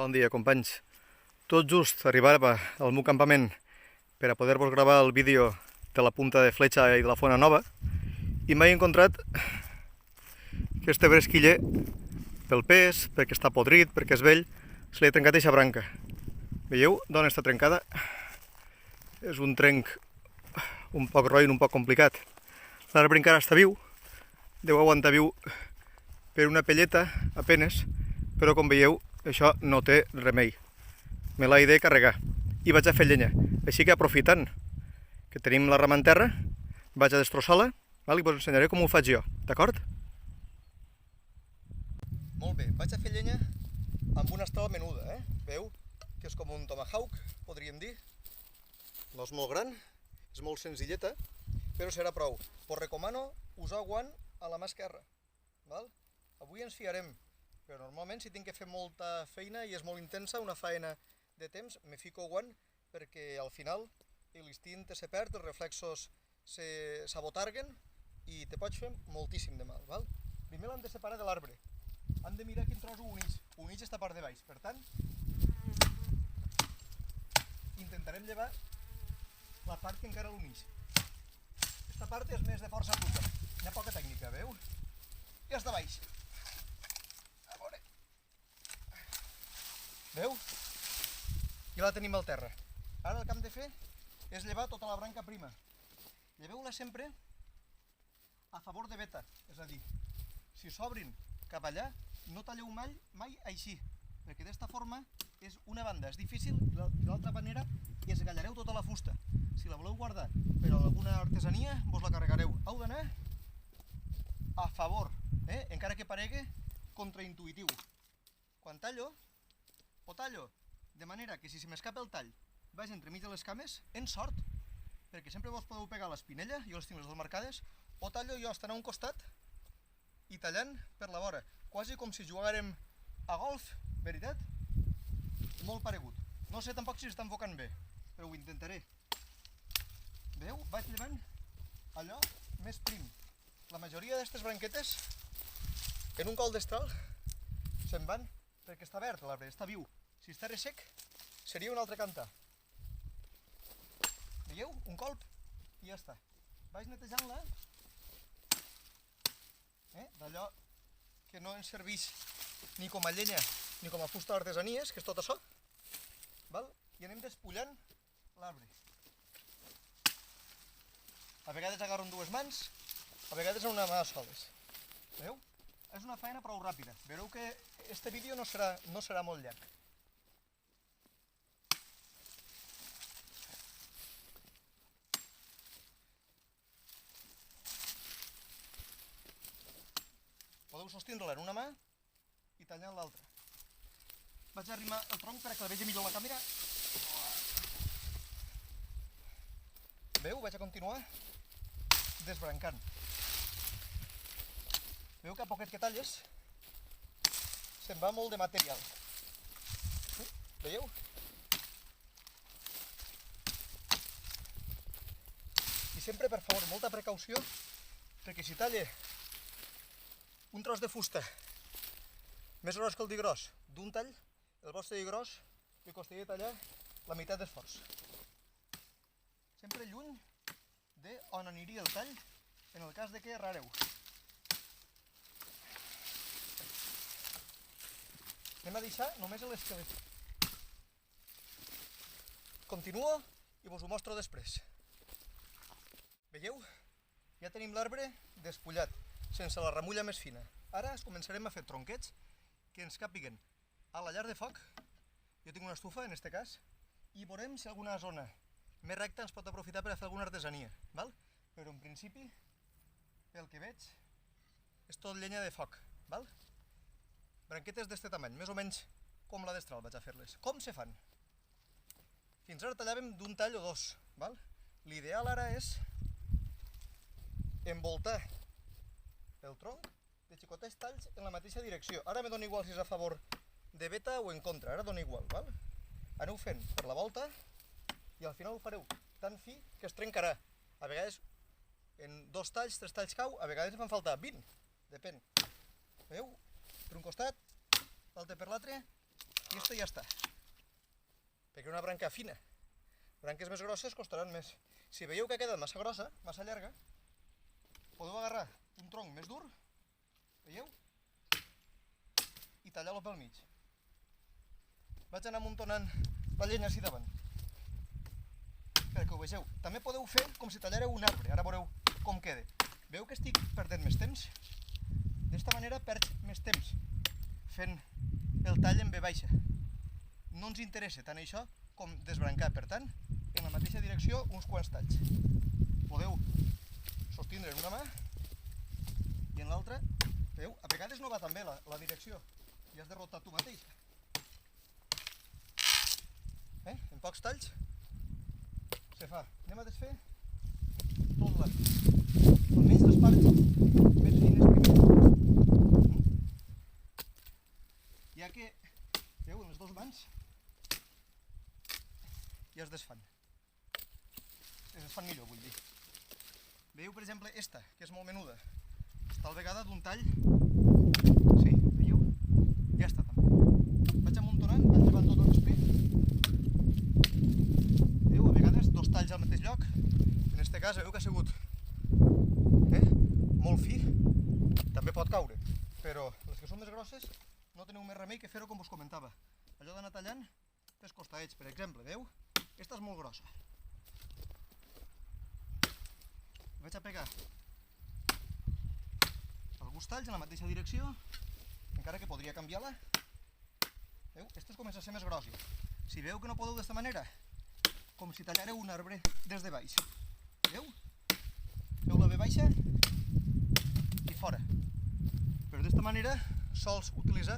Bon dia, companys. Tot just arribava al meu campament per a poder-vos gravar el vídeo de la punta de fletxa i de la fona nova i m'he encontrat que este bresquiller, pel pes, perquè està podrit, perquè és vell, se li ha trencat eixa branca. Veieu d'on està trencada? És un trenc un poc roïn, un poc complicat. L'arbre encara està viu, deu aguantar viu per una pelleta, apenes, però com veieu, això no té remei. Me l'he de carregar i vaig a fer llenya. Així que aprofitant que tenim la rama en terra, vaig a destrossar-la i vos ensenyaré com ho faig jo, d'acord? Molt bé, vaig a fer llenya amb una estela menuda, Veu que és com un tomahawk, podríem dir. No és molt gran, és molt senzilleta, però serà prou. Us recomano usar guant a la mà esquerra. Avui ens fiarem, però normalment si tinc que fer molta feina i és molt intensa, una faena de temps, me fico guant perquè al final l'instint se perd, els reflexos s'abotarguen i te pots fer moltíssim de mal. Primer l'hem de separar de l'arbre. Hem de mirar quin tros ho uneix. Uneix esta part de baix. Per tant, intentarem llevar la part que encara l'uneix. Aquesta part és més de força bruta. Hi ha poca tècnica, veu? I és de baix. A veure. Veu? I la tenim al terra. Ara el que hem de fer és llevar tota la branca prima. Lleveu-la sempre a favor de veta, és a dir, si s'obrin cap allà, no talleu mai així, perquè d'esta forma és una banda, és difícil, i l'altra manera i esgallareu tota la fusta. Si la voleu guardar per a alguna artesania, vos la carregareu. Heu d'anar a favor, encara que paregui contraintuitiu. Quan tallo, ho tallo de manera que si se m'escapa el tall vaig entremig de les cames, en sort, perquè sempre vos podeu pegar l'espinella, jo les tinc les dues marcades, o tallo jo estant a un costat i tallant per la vora, quasi com si jugàrem a golf, veritat? Molt paregut. No sé tampoc si s'està enfocant bé, però ho intentaré. Veu? Vaig llevant allò més prim. La majoria d'aquestes branquetes, en un col d'estral, se'n van perquè està verd l'arbre, està viu. Si està ressec, seria un altre cantar. Veieu? Un colp i ja està. Vaig netejant-la d'allò que no ens serveix ni com a llenya ni com a fusta d'artesanies, que és tot això, i anem despullant l'arbre. A vegades agarro amb dues mans, a vegades amb una mà soles. Veieu? És una feina prou ràpida. Veureu que este vídeo no serà molt llarg. Podeu sostindre-la en una mà i tallar en l'altra. Vaig arrimar el tronc perquè la vegi millor la càmera. Veu? Vaig a continuar desbrancant. Veu que a poquet que talles se'n va molt de material. Veieu? I sempre, per favor, molta precaució, perquè si talle un tros de fusta més gros que el di gros d'un tall, el vostre di gros li costaria tallar la meitat d'esforç. Sempre lluny d'on aniria el tall en el cas de que errareu. Anem a deixar només l'esquelet. Continuo i vos ho mostro després. Veieu? Ja tenim l'arbre despullat, sense la remulla més fina. Ara començarem a fer tronquets que ens càpiguen a la llar de foc. Jo tinc una estufa, en aquest cas, i veurem si alguna zona més recta ens pot aprofitar per a fer alguna artesania. Però en principi, pel que veig, és tot llenya de foc. Branquetes d'este tamany, més o menys com la d'estral vaig a fer-les. Com se fan? Fins ara tallàvem d'un tall o dos. L'ideal ara és envoltar el tronc de xicotets talls en la mateixa direcció. Ara me dona igual si és a favor de veta o en contra, ara dona igual. Aneu fent per la volta i al final ho fareu tan fi que es trencarà. A vegades en 2 talls, 3 talls cau, a vegades en fan falta 20, depèn. Veieu? Per un costat, l'altre per l'altre, I aquesta ja està. Perquè una branca fina. Branques més grosses costaran més. Si veieu que ha quedat massa grossa, massa llarga, podeu agarrar un tronc més dur, veieu? I tallar-lo pel mig. Vaig anar amuntonant la llenya així davant, perquè ho vegeu. També podeu fer com si tallareu un arbre, ara veureu com queda. Veu que estic perdent més temps? D'esta manera perds més temps fent el tall en V baixa. No ens interessa tant això com desbrancar, per tant, en la mateixa direcció uns quants talls. Podeu sostindre en una mà i en l'altra, veieu, a vegades no va tan bé la direcció i has de rotar tu mateix. En pocs talls se fa. Anem a desfer tot l'arc. Almenys les parts més fines primer. Ja que, veieu, en les dues mans ja es desfan. Es desfan millor, vull dir. Veieu, per exemple, esta, que és molt menuda. Està al vegada d'un tall. Sí, veieu? Ja està, també. Vaig amuntonant, vaig llevant tot el espí. Veieu, a vegades dos talls al mateix lloc. En este cas, veieu que ha sigut molt fi. També pot caure, però les que són més grosses no teniu més remei que fer-ho com us comentava. Allò d'anar tallant pels costadets, per exemple, veieu? Esta és molt grossa. Vaig a pegar alguns talls en la mateixa direcció, encara que podria canviar-la. Veieu? Esta comença a ser més grossa. Si veieu que no podeu d'esta manera, com si tallareu un arbre des de baix. Veieu? Feu la V baixa i fora. Però d'esta manera sols utilitzar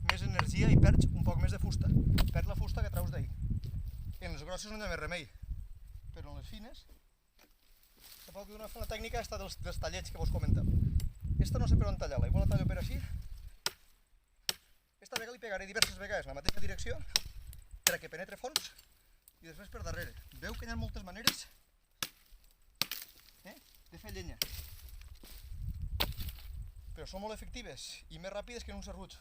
més energia i perds un poc més de fusta. Perds la fusta que traus d'ahir. En les grosses no hi ha més remei, però en les fines tampoc hi ha una tècnica esta dels tallets que vos comentava. Esta no sé per on tallar-la, igual la tallo per així. Esta vegada li pegaré diverses vegades en la mateixa direcció perquè penetre fons i després per darrere. Veu que hi ha moltes maneres de fer llenya, però són molt efectives i més ràpides que en un serruig,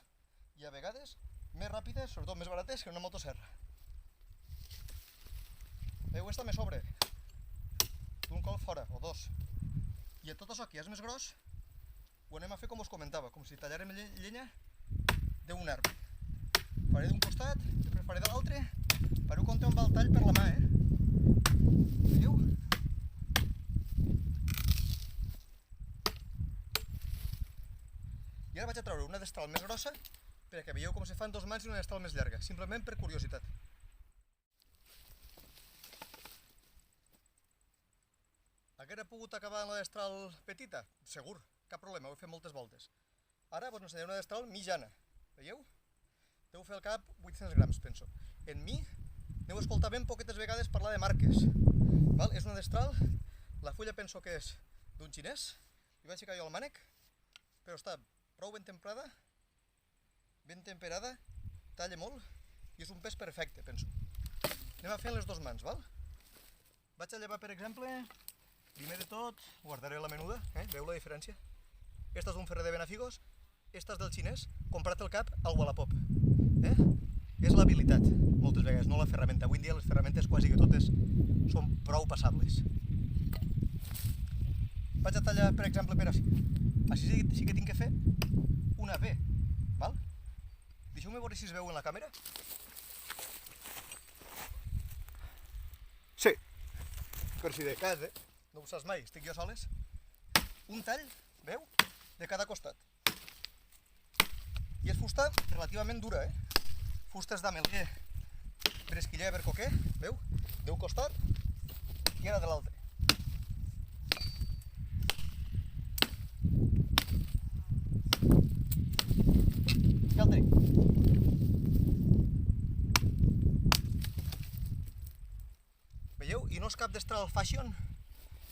i a vegades més ràpides, sobretot més barates, que en una motosserra. Veieu, esta me sobre d'un col fora, o dos. I tot això que ja és més gros, ho anem a fer com us comentava, com si tallàrem llenya d'un arbre. Faré d'un costat, després faré de l'altre. Fareu compte on va el tall per la mà, Veieu? I ara vaig a treure una destral més grossa, perquè veieu com se fan dos mans i una destral més llarga, simplement per curiositat. Hauria pogut acabar en la destral petita? Segur, cap problema, ho he fet moltes voltes. Ara vos ensenyaré una destral mitjana, veieu? Deu fer al cap 800 grams, penso. En mi, aneu a escoltar ben poquetes vegades parlar de marques. És una destral, la fulla penso que és d'un xinès, li vaig ficar jo al mànec, però està prou ben temperada, talla molt, i és un pes perfecte, penso. Anem a fer les dues mans, val? Vaig a llevar, per exemple, primer de tot, guardaré la menuda, veu la diferència? Esta és d'un ferrer de Benafigos, esta és del xinès, comprat el cap al Wallapop. És l'habilitat, moltes vegades, no la ferramenta. Avui en dia les ferramentes quasi que totes són prou passables. Vaig a tallar, per exemple, per així. Així sí que tinc que fer una V, val? Deixeu-me veure si es veu en la càmera. Sí, per si de cas, no ho saps mai, estic jo soles. Un tall, veu, de cada costat. I és fusta relativament dura, Fustes d'ametller, bresquiller, bercoquer, veu, d'un costat i ara de l'altre. Ja el tenim. Veieu? I no és cap destral fashion,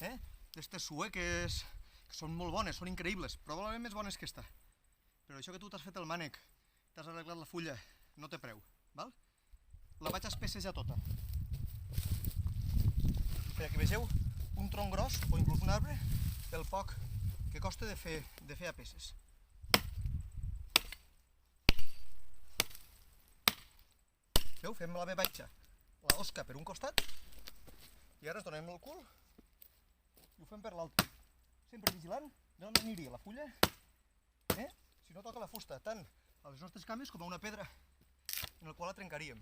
d'estes sueques, que són molt bones, són increïbles, probablement més bones que esta. Però això que tu t'has fet el mànec, t'has arreglat la fulla, no té preu, val? La vaig espessejar tota. Perquè vegeu un tronc gros, o inclús un arbre, el poc que costa de fer a peces. Veu? Fem la B baixa, la osca per un costat, i ara ens donem el cul i ho fem per l'altre. Sempre vigilant d'on aniria la fulla, si no toca la fusta, tant a les nostres cames com a una pedra en el qual la trencaríem.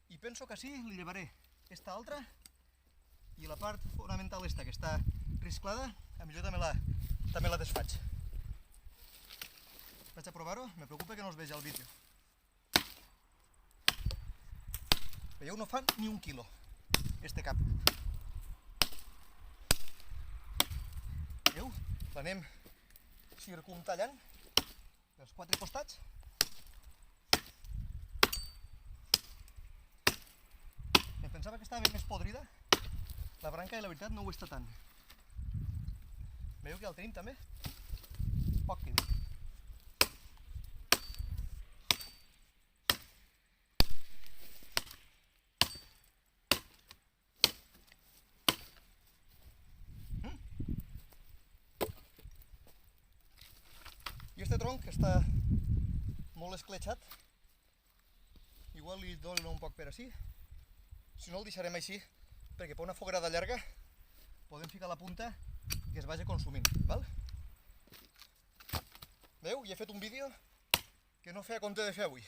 I penso que així li llevaré esta altra i la part fonamental esta que està risclada, a millor també la desfaig. Vaig a provar-ho, me preocupa que no es vegi el vídeo. Veieu, no fa ni 1 quilo, este cap. Veieu? L'anem circumtallant dels 4 costats. Em pensava que estava ben més podrida la branca i la veritat no ho està tant. Veieu que ja el tenim també? Poc que dir. I este tronc està molt escletxat, igual li dono un poc per així, si no el deixarem així, perquè per una foguerada llarga podem ficar la punta que es vagi consumint, val? Veieu? Ja he fet un vídeo que no feia compte de fer avui.